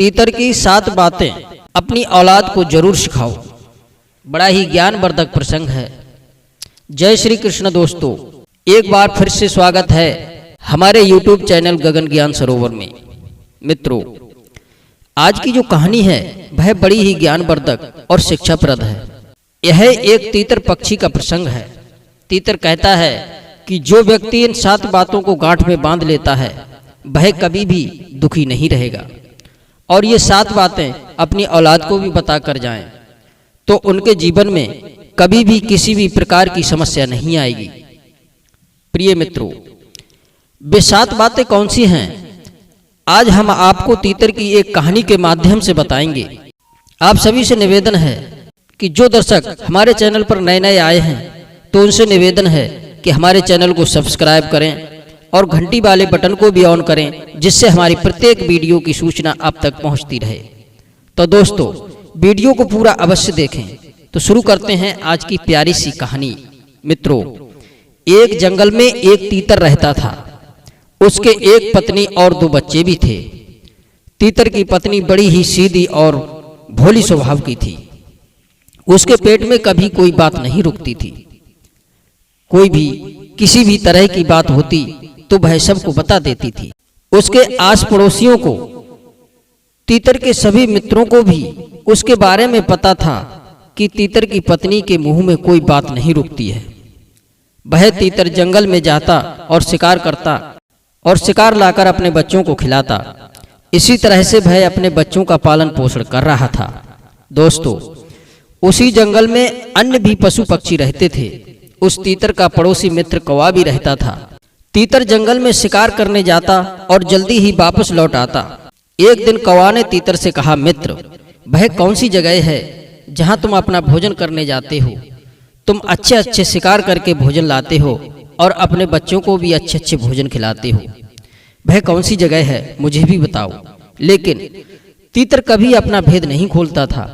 तीतर की 7 बातें अपनी औलाद को जरूर सिखाओ। बड़ा ही ज्ञानवर्धक प्रसंग है। जय श्री कृष्ण दोस्तों, एक बार फिर से स्वागत है हमारे YouTube चैनल गगन ज्ञान सरोवर में। मित्रों, आज की जो कहानी है वह बड़ी ही ज्ञानवर्धक और शिक्षाप्रद है। यह एक तीतर पक्षी का प्रसंग है। तीतर कहता है कि जो व्यक्ति इन 7 बातों को गांठ में बांध लेता है वह कभी भी दुखी नहीं रहेगा, और ये 7 बातें अपनी औलाद को भी बता कर जाएं तो उनके जीवन में कभी भी किसी भी प्रकार की समस्या नहीं आएगी। प्रिय मित्रों, वे 7 बातें कौन सी हैं, आज हम आपको तीतर की एक कहानी के माध्यम से बताएंगे। आप सभी से निवेदन है कि जो दर्शक हमारे चैनल पर नए नए आए हैं तो उनसे निवेदन है कि हमारे चैनल को सब्सक्राइब करें और घंटी वाले बटन को भी ऑन करें, जिससे हमारी प्रत्येक वीडियो की सूचना आप तक पहुंचती रहे। तो दोस्तों, वीडियो को पूरा अवश्य देखें। तो शुरू करते हैं आज की प्यारी सी कहानी। मित्रों, एक जंगल में एक तीतर रहता था। उसके एक पत्नी और 2 बच्चे भी थे। तीतर की पत्नी बड़ी ही सीधी और भोली स्वभाव की थी। उसके पेट में कभी कोई बात नहीं रुकती थी। कोई भी किसी भी तरह की बात होती तो वह सबको बता देती थी। उसके आस पड़ोसियों को, तीतर के सभी मित्रों को भी उसके बारे में पता था कि तीतर की पत्नी के मुंह में कोई बात नहीं रुकती है। वह तीतर जंगल में जाता और शिकार करता और शिकार लाकर अपने बच्चों को खिलाता। इसी तरह से वह अपने बच्चों का पालन पोषण कर रहा था। दोस्तों, उसी जंगल में अन्य भी पशु पक्षी रहते थे। उस तीतर का पड़ोसी मित्र कौवा भी रहता था। तीतर जंगल में शिकार करने जाता और जल्दी ही वापस लौट आता। एक दिन कौवा ने तीतर से कहा, मित्र, वह कौन सी जगह है जहां तुम अपना भोजन करने जाते हो? तुम अच्छे अच्छे शिकार करके भोजन लाते हो और अपने बच्चों को भी अच्छे अच्छे भोजन खिलाते हो। वह कौन सी जगह है, मुझे भी बताओ। लेकिन तीतर कभी अपना भेद नहीं खोलता था,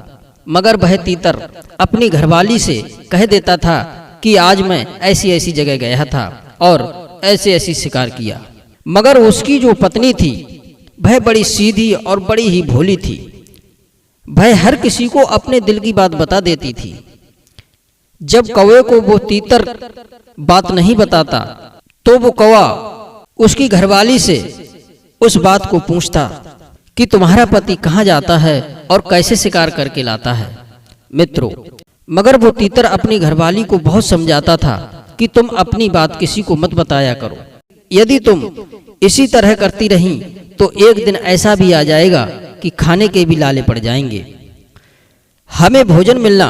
मगर वह तीतर अपनी घरवाली से कह देता था कि आज मैं ऐसी ऐसी जगह गया था और ऐसे ऐसी शिकार किया। मगर उसकी जो पत्नी थी वह बड़ी सीधी और बड़ी ही भोली थी। वह हर किसी को अपने दिल की बात बता देती थी। जब कौवे को वो तीतर बात नहीं बताता तो वो कौवा उसकी घरवाली से उस बात को पूछता कि तुम्हारा पति कहाँ जाता है और कैसे शिकार करके लाता है। मित्रों, मगर वो तीतर अपनी घरवाली को बहुत समझाता था कि तुम अपनी बात किसी को मत बताया करो। यदि तुम इसी तरह करती रही तो एक दिन ऐसा भी आ जाएगा कि खाने के भी लाले पड़ जाएंगे। हमें भोजन मिलना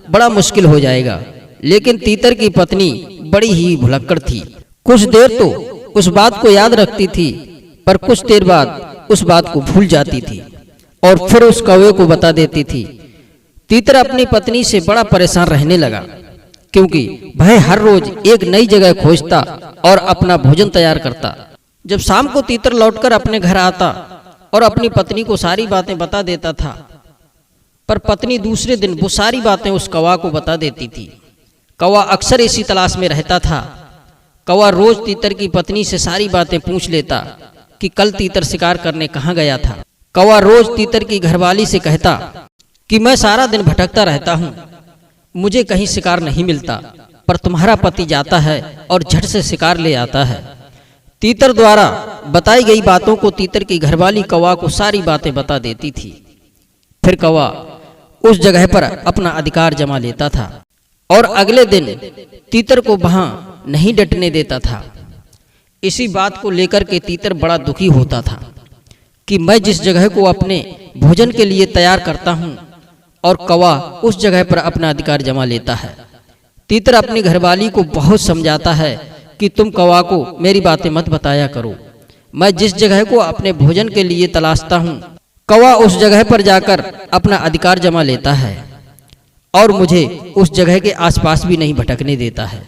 बड़ा मुश्किल हो जाएगा। लेकिन तीतर की पत्नी बड़ी ही भुलक्कड़ थी। कुछ देर तो उस बात को याद रखती थी, पर कुछ देर बाद उस बात को भूल जाती थी और फिर उस कौवे को बता देती थी। तीतर अपनी पत्नी से बड़ा परेशान रहने लगा, क्योंकि वह हर रोज एक नई जगह खोजता और अपना भोजन तैयार करता। जब शाम को तीतर लौटकर अपने घर आता और अपनी पत्नी को सारी बातें बता देता था, पर पत्नी दूसरे दिन वो सारी बातें उस कौवा को बता देती थी। कौवा अक्सर इसी तलाश में रहता था। कौवा रोज तीतर की पत्नी से सारी बातें पूछ लेता कि कल तीतर शिकार करने कहाँ गया था। कौवा रोज तीतर की घरवाली से कहता कि मैं सारा दिन भटकता रहता हूँ, मुझे कहीं शिकार नहीं मिलता, पर तुम्हारा पति जाता है और झट से शिकार ले आता है। तीतर द्वारा बताई गई बातों को तीतर की घरवाली कौवा को सारी बातें बता देती थी। फिर कौवा उस जगह पर अपना अधिकार जमा लेता था और अगले दिन तीतर को वहां नहीं डटने देता था। इसी बात को लेकर के तीतर बड़ा दुखी होता था कि मैं जिस जगह को अपने भोजन के लिए तैयार करता हूं और कौवा उस जगह पर अपना अधिकार जमा लेता है। तीतर अपनी घरवाली को बहुत समझाता है कि तुम कौवा को मेरी बातें मत बताया करो। मैं जिस जगह को अपने भोजन के लिए तलाशता हूं, कौवा उस जगह पर जाकर अपना अधिकार जमा लेता है और मुझे उस जगह के आसपास भी नहीं भटकने देता है।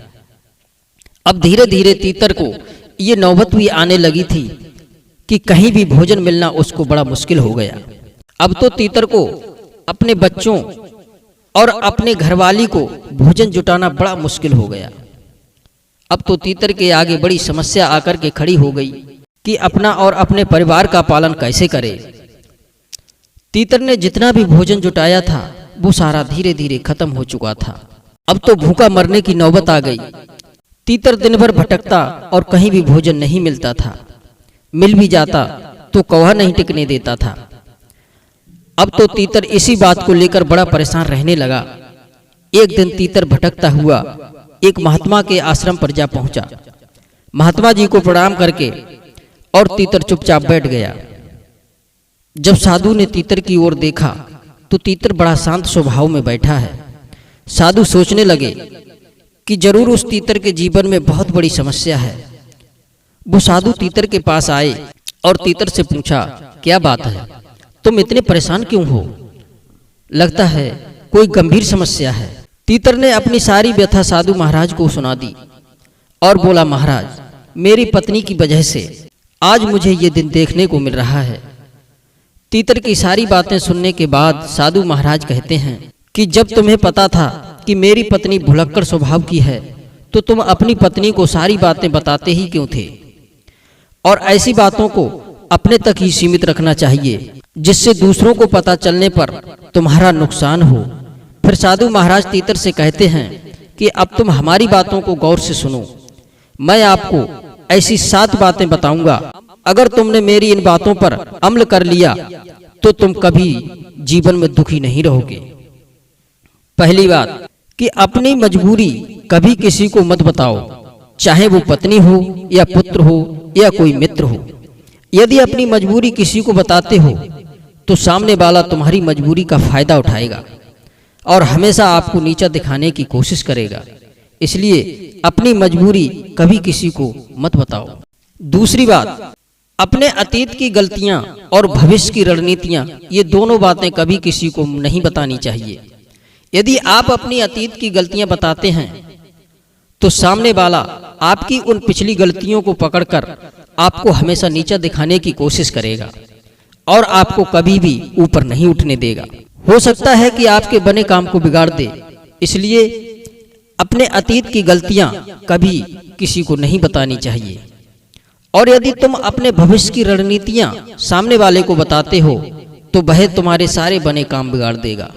अब धीरे धीरे तीतर को ये नौबत भी आने लगी थी कि कहीं भी भोजन मिलना उसको बड़ा मुश्किल हो गया। अब तो तीतर को अपने बच्चों और अपने घरवाली को भोजन जुटाना बड़ा मुश्किल हो गया। अब तो तीतर के आगे बड़ी समस्या आकर के खड़ी हो गई कि अपना और अपने परिवार का पालन कैसे करे। तीतर ने जितना भी भोजन जुटाया था वो सारा धीरे धीरे खत्म हो चुका था। अब तो भूखा मरने की नौबत आ गई। तीतर दिन भर भटकता और कहीं भी भोजन नहीं मिलता था। मिल भी जाता तो कौवा नहीं टिकने देता था। अब तो तीतर इसी बात को लेकर बड़ा परेशान रहने लगा। एक दिन तीतर भटकता हुआ एक महात्मा के आश्रम पर जा पहुंचा। महात्मा जी को प्रणाम करके और तीतर चुपचाप बैठ गया। जब साधु ने तीतर की ओर देखा तो तीतर बड़ा शांत स्वभाव में बैठा है। साधु सोचने लगे कि जरूर उस तीतर के जीवन में बहुत बड़ी समस्या है। वो साधु तीतर के पास आए और तीतर से पूछा, क्या बात है, तुम इतने परेशान क्यों हो? लगता है कोई गंभीर समस्या है। तीतर ने अपनी सारी व्यथा साधु महाराज को सुना दी और बोला, महाराज, मेरी पत्नी की वजह से आज मुझे ये दिन देखने को मिल रहा है। तीतर की सारी बातें सुनने के बाद साधु महाराज कहते हैं कि जब तुम्हें पता था कि मेरी पत्नी भुलक्कड़ स्वभाव की है तो तुम अपनी पत्नी को सारी बातें बताते ही क्यों थे? और ऐसी बातों को अपने तक ही सीमित रखना चाहिए जिससे दूसरों को पता चलने पर तुम्हारा नुकसान हो। फिर साधु महाराज तीतर से कहते हैं कि अब तुम हमारी बातों को गौर से सुनो। मैं आपको ऐसी 7 बातें बताऊंगा। अगर तुमने मेरी इन बातों पर अमल कर लिया तो तुम कभी जीवन में दुखी नहीं रहोगे। पहली बात कि अपनी मजबूरी कभी किसी को मत बताओ, चाहे वो पत्नी हो या पुत्र हो या कोई मित्र हो। यदि अपनी मजबूरी किसी को बताते हो तो सामने वाला तुम्हारी मजबूरी का फायदा उठाएगा और हमेशा आपको नीचा दिखाने की कोशिश करेगा। इसलिए अपनी मजबूरी कभी किसी को मत बताओ। दूसरी बात, अपने अतीत की गलतियां और भविष्य की रणनीतियां, ये दोनों बातें कभी किसी को नहीं बतानी चाहिए। यदि आप अपनी अतीत की गलतियां बताते हैं तो सामने वाला आपकी उन पिछली गलतियों को पकड़कर आपको हमेशा नीचा दिखाने की कोशिश करेगा और आपको कभी भी ऊपर नहीं उठने देगा। हो सकता है कि आपके बने काम को बिगाड़ दे। इसलिए अपने अतीत की गलतियां कभी किसी को नहीं बतानी चाहिए। और यदि तुम अपने भविष्य की रणनीतियां सामने वाले को बताते हो तो वह तुम्हारे सारे बने काम बिगाड़ देगा।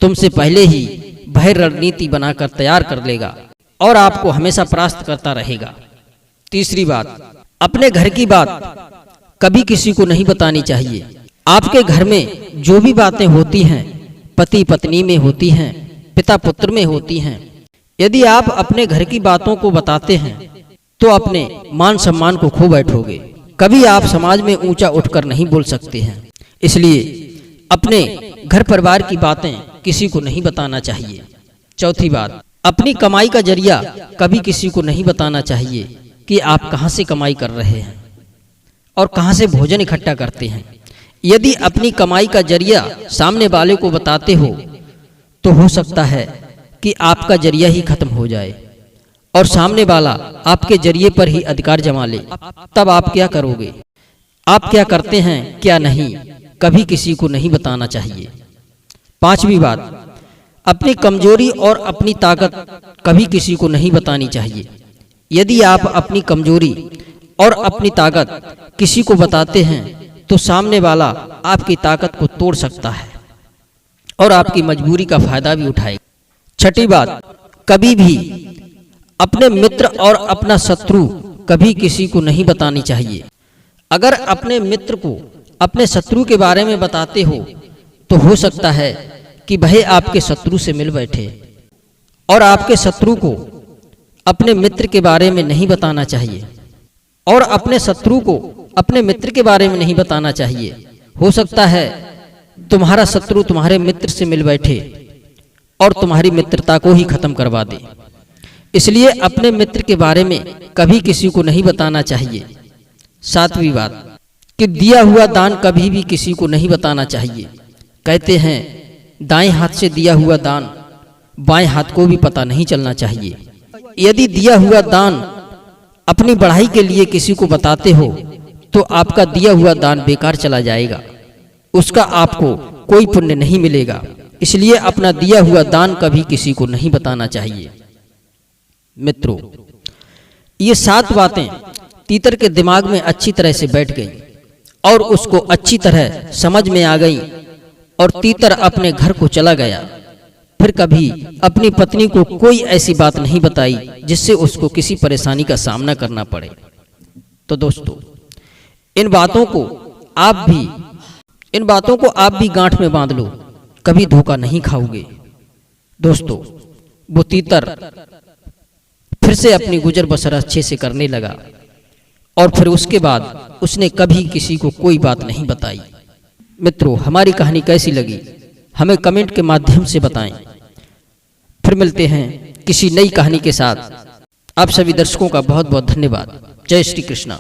तुमसे पहले ही वह रणनीति बनाकर तैयार कर लेगा और आपको हमेशा परास्त करता रहेगा। तीसरी बात, अपने घर की बात कभी किसी को नहीं बतानी चाहिए। आपके घर में जो भी बातें होती हैं, पति पत्नी में होती हैं, पिता पुत्र में होती हैं, यदि आप अपने घर की बातों को बताते हैं तो अपने मान सम्मान को खो बैठोगे। कभी आप समाज में ऊंचा उठकर नहीं बोल सकते हैं। इसलिए अपने घर परिवार की बातें किसी को नहीं बताना चाहिए। चौथी बात, अपनी कमाई का जरिया कभी किसी को नहीं बताना चाहिए कि आप कहां से कमाई कर रहे हैं और कहां से भोजन इकट्ठा करते हैं। यदि अपनी कमाई का जरिया सामने वाले को बताते हो तो हो सकता है कि आपका जरिया ही खत्म हो जाए और सामने वाला आपके जरिए पर ही अधिकार जमा ले। तब आप क्या करोगे? आप क्या करते हैं क्या नहीं, कभी किसी को नहीं बताना चाहिए। पांचवी बात, अपनी कमजोरी और अपनी ताकत कभी किसी को नहीं बतानी चाहिए। यदि आप अपनी कमजोरी और अपनी ताकत किसी को बताते हैं तो सामने वाला आपकी ताकत को तोड़ सकता है और आपकी मजबूरी का फायदा भी उठाएगा। छठी बात, कभी भी अपने मित्र और अपना शत्रु कभी किसी को नहीं बतानी चाहिए। अगर अपने मित्र को अपने शत्रु के बारे में बताते हो तो हो सकता है कि वह आपके शत्रु से मिल बैठे और आपके शत्रु को अपने मित्र के बारे में नहीं बताना चाहिए और अपने शत्रु को अपने मित्र के बारे में नहीं बताना चाहिए। हो सकता है तुम्हारा शत्रु तुम्हारे मित्र से मिल बैठे और तुम्हारी मित्रता को ही खत्म करवा दे। इसलिए अपने मित्र के बारे में कभी किसी को नहीं बताना चाहिए। सातवीं बात कि दिया हुआ दान कभी भी किसी को नहीं बताना चाहिए। कहते हैं दाएं हाथ से दिया हुआ दान बाएं हाथ को भी पता नहीं चलना चाहिए। यदि दिया हुआ दान अपनी बढ़ाई के लिए किसी को बताते हो तो आपका दिया हुआ दान बेकार चला जाएगा, उसका आपको कोई पुण्य नहीं मिलेगा। इसलिए अपना दिया हुआ दान कभी किसी को नहीं बताना चाहिए। मित्रों, ये 7 बातें तीतर के दिमाग में अच्छी तरह से बैठ गईं और उसको अच्छी तरह समझ में आ गई और तीतर अपने घर को चला गया। फिर कभी अपनी पत्नी को कोई ऐसी बात नहीं बताई जिससे उसको किसी परेशानी का सामना करना पड़े। तो दोस्तों, इन बातों को आप भी गांठ में बांध लो, कभी धोखा नहीं खाओगे। दोस्तों, वो तीतर फिर से अपनी गुजर बसर अच्छे से करने लगा और फिर उसके बाद उसने कभी किसी को कोई बात नहीं बताई। मित्रों, हमारी कहानी कैसी लगी हमें कमेंट के माध्यम से बताएं। फिर मिलते हैं किसी नई कहानी के साथ। आप सभी दर्शकों का बहुत बहुत धन्यवाद। जय श्री कृष्णा।